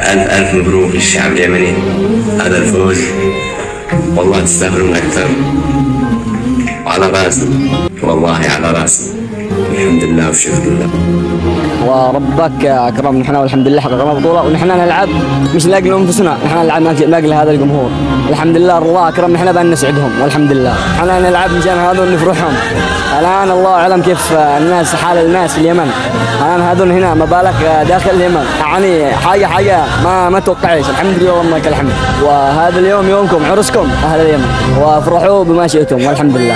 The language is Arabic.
ألف ألف مبروك للشعب اليمني هذا الفوز، والله تستاهلون أكثر، وعلى راسي والله على راسي. الحمد لله والشكر لله. وربك اكرمنا نحن والحمد لله حققنا بطوله، ونحن نلعب مش لاجل انفسنا، نحن نلعب لاجل هذا الجمهور. الحمد لله الله اكرمنا نحن بان نسعدهم، والحمد لله نحن نلعب مشان هذول نفرحهم. الان الله اعلم كيف الناس، حال الناس في اليمن الان هذول هنا مبالغ داخل اليمن، يعني حاجه ما توقعش. الحمد لله والله لك الحمد، وهذا اليوم يومكم عرسكم اهل اليمن، وافرحوا بما شئتم والحمد لله.